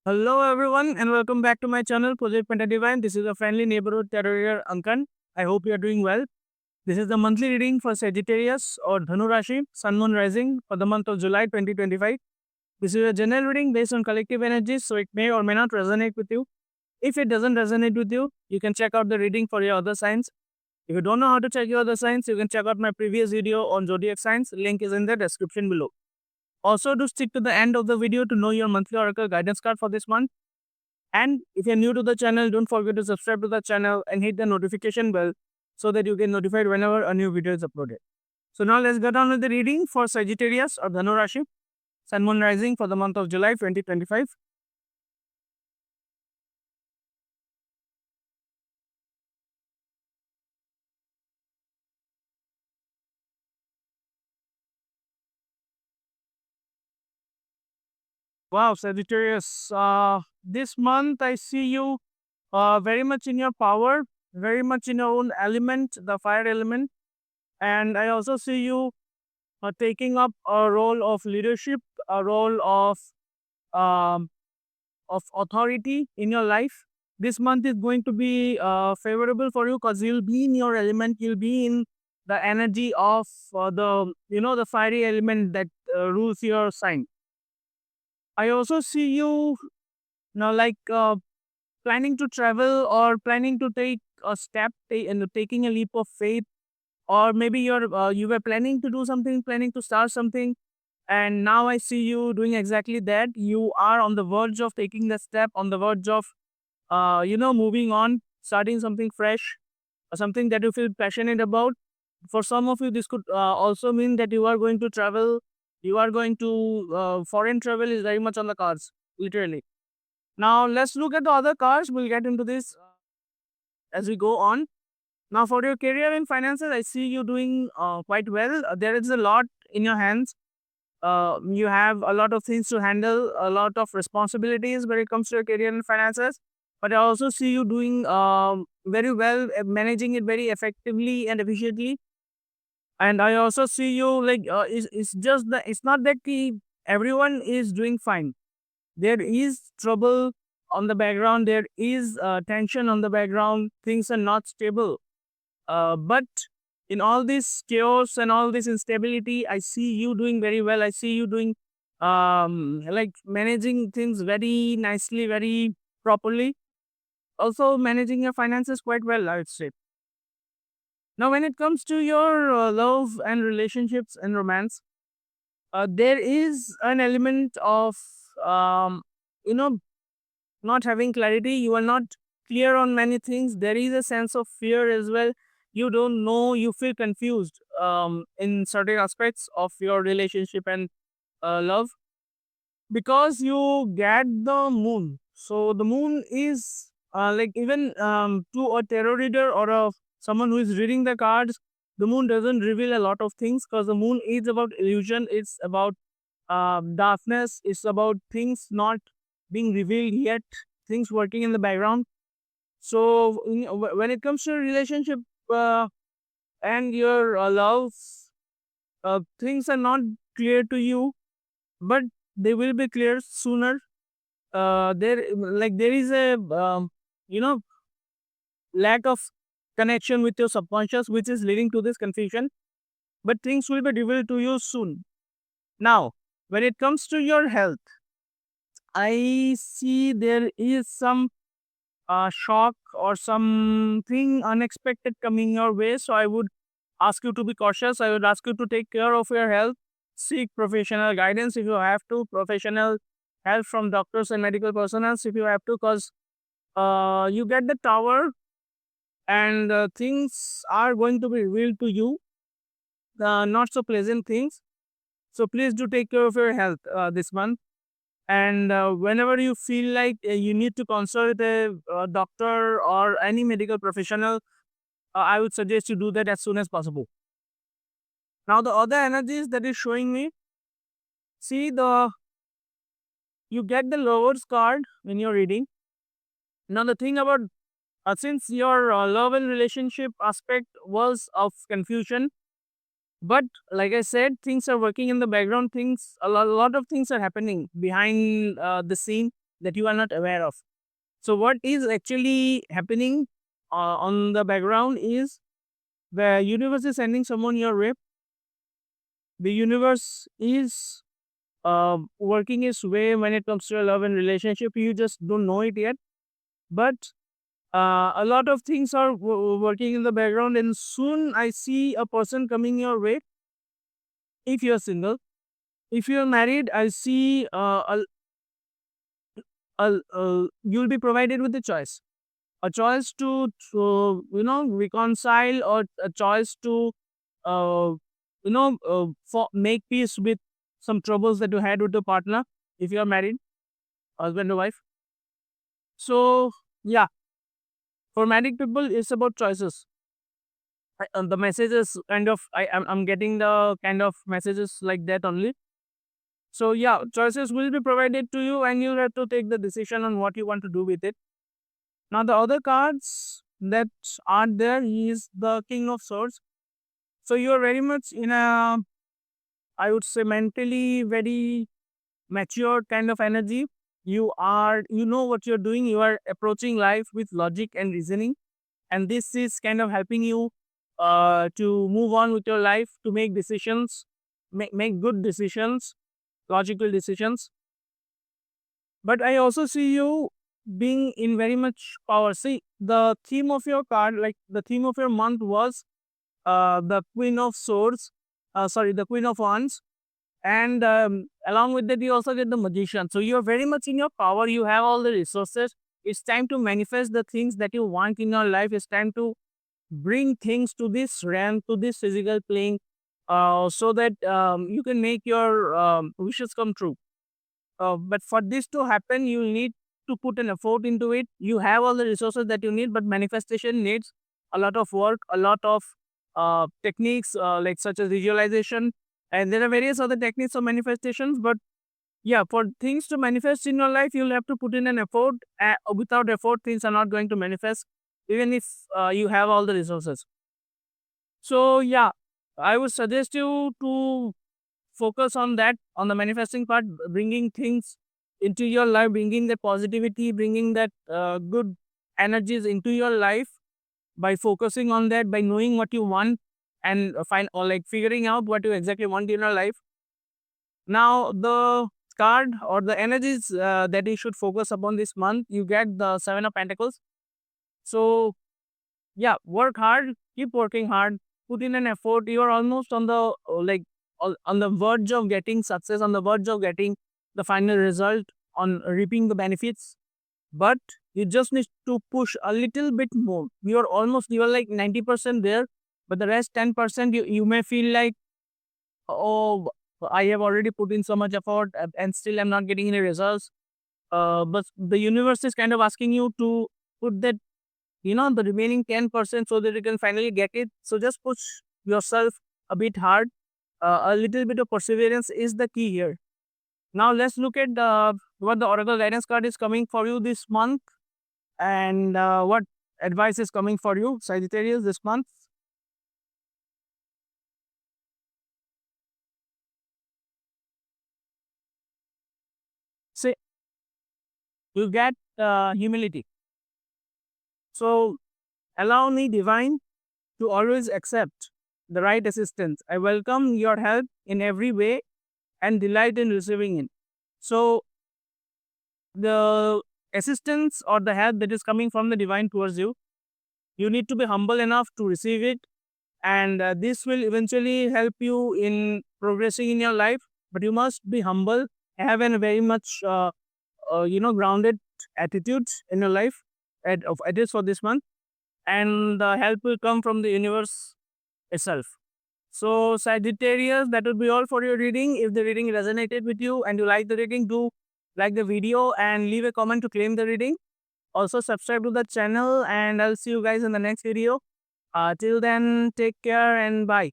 Hello everyone and welcome back to my channel Project Penta Divine. This is a friendly neighborhood terror Ankan. I hope you are doing well. This is the monthly reading for Sagittarius or Dhanu Rashi, Sun Moon Rising for the month of July 2025. This is a general reading based on collective energies, so it may or may not resonate with you. If it doesn't resonate with you, you can check out the reading for your other signs. If you don't know how to check your other signs, you can check out my previous video on zodiac signs. Link is in the description below. Also, do stick to the end of the video to know your monthly oracle guidance card for this month. And if you're new to the channel, don't forget to subscribe to the channel and hit the notification bell so that you get notified whenever a new video is uploaded. So now let's get on with the reading for Sagittarius or Dhanu Rashi, Sun Moon Rising for the month of July 2025. Wow, Sagittarius, this month I see you very much in your power, very much in your own element, the fire element. And I also see you taking up a role of leadership, a role um, of authority in your life. This month is going to be favorable for you because you'll be in your element. You'll be in the energy of the fiery element that rules your sign. I also see you now like planning to travel or planning to take a step, taking a leap of faith, or maybe you were planning to do something, planning to start something, and now I see you doing exactly that. You are on the verge of taking the step, on the verge of moving on, starting something fresh, or something that you feel passionate about. For some of you, this could also mean that you are going to travel. You are going to foreign travel is very much on the cards, literally. Now let's look at the other cards. We'll get into this as we go on. Now, for your career and finances, I see you doing quite well. There is a lot in your hands. You have a lot of things to handle, a lot of responsibilities when it comes to your career and finances. But I also see you doing very well, managing it very effectively and efficiently. And I also see you like it's just that it's not that everyone is doing fine. There is trouble on the background. There is tension on the background. Things are not stable, but in all this chaos and all this instability, I see you doing very well. I see you doing like managing things very nicely, very properly. Also managing your finances quite well, I would say. Now, when it comes to your love and relationships and romance, there is an element of um, you know not having clarity. You are not clear on many things. There is a sense of fear as well. You don't know, you feel confused in certain aspects of your relationship and love, because you get the moon. So the moon is like even to a tarot reader or someone who is reading the cards, the moon doesn't reveal a lot of things because the moon is about illusion. It's about darkness. It's about things not being revealed yet, things working in the background. So when it comes to relationship uh, and your love, things are not clear to you, but they will be clear sooner. There is a you know lack of connection with your subconscious, which is leading to this confusion. But things will be revealed to you soon. Now, when it comes to your health, I see there is some shock or something unexpected coming your way. So I would ask you to be cautious. I would ask you to take care of your health. Seek professional guidance if you have to, professional help from doctors and medical personnel if you have to, because you get the tower and things are going to be revealed to you, not so pleasant things. So please do take care of your health this month. And whenever you feel like you need to consult a doctor or any medical professional, I would suggest you do that as soon as possible. Now, the other energies that is showing me, see you get the lovers card when you're reading. Now, the thing about since your love and relationship aspect was of confusion, but like I said, things are working in the background. Things a lot of things are happening behind the scene. that you are not aware of. So what is actually happening on the background is the universe is sending someone your way. The universe is working its way when it comes to your love and relationship. You just don't know it yet, but a lot of things are working in the background, and soon I see a person coming your way. If you're single, if you're married, I see you'll be provided with a choice to reconcile, or a choice to uh, for make peace with some troubles that you had with your partner. If you are married, husband or wife. So yeah, for married people, it's about choices. The messages kind of I'm getting the kind of messages like that only. So yeah, choices will be provided to you, and you'll have to take the decision on what you want to do with it. Now the other cards that are there is the King of Swords. So you are very much in a, I would say, mentally very mature kind of energy. You know what you're doing. You are approaching life with logic and reasoning, and this is kind of helping you to move on with your life, to make decisions, make good decisions, logical decisions. But I also see you being in very much power. See, the theme of your card, like the theme of your month was the Queen of Swords, sorry, the Queen of Wands, and along with that, you also get the Magician. So you're very much in your power. You have all the resources. It's time to manifest the things that you want in your life. It's time to bring things to this realm, to this physical plane, so that you can make your wishes come true. But for this to happen, you need to put an effort into it. You have all the resources that you need, but manifestation needs a lot of work, a lot of techniques, like such as visualization, and there are various other techniques of manifestations. But yeah, for things to manifest in your life, you'll have to put in an effort. Without effort, things are not going to manifest, even if you have all the resources. So yeah, I would suggest you to focus on that, on the manifesting part, bringing things into your life, bringing that positivity, bringing that good energies into your life by focusing on that, by knowing what you want, and find, or like figuring out what you exactly want in your life. Now the card or the energies that you should focus upon this month, you get the Seven of Pentacles. So yeah, work hard, keep working hard, put in an effort. You are almost on the on the verge of getting success, on the verge of getting the final result, on reaping the benefits. But you just need to push a little bit more. You are like 90% there, but the rest 10%, you may feel like, oh, I have already put in so much effort, and still I'm not getting any results. But the universe is kind of asking you to put that, the remaining 10%, so that you can finally get it. So just push yourself a bit hard. A little bit of perseverance is the key here. Now let's look at what the Oracle Guidance card is coming for you this month, and what advice is coming for you, Sagittarius, this month. Say, you get humility. So allow me, divine, to always accept the right assistance. I welcome your help in every way and delight in receiving it. So the assistance or the help that is coming from the divine towards you, you need to be humble enough to receive it, and this will eventually help you in progressing in your life. But you must be humble, have a very much grounded attitude in your life, at least for this month, and the help will come from the universe itself. So Sagittarius, that would be all for your reading. If the reading resonated with you and you like the reading, do like the video and leave a comment to claim the reading. Also subscribe to the channel, and I'll see you guys in the next video. Till then, take care and bye.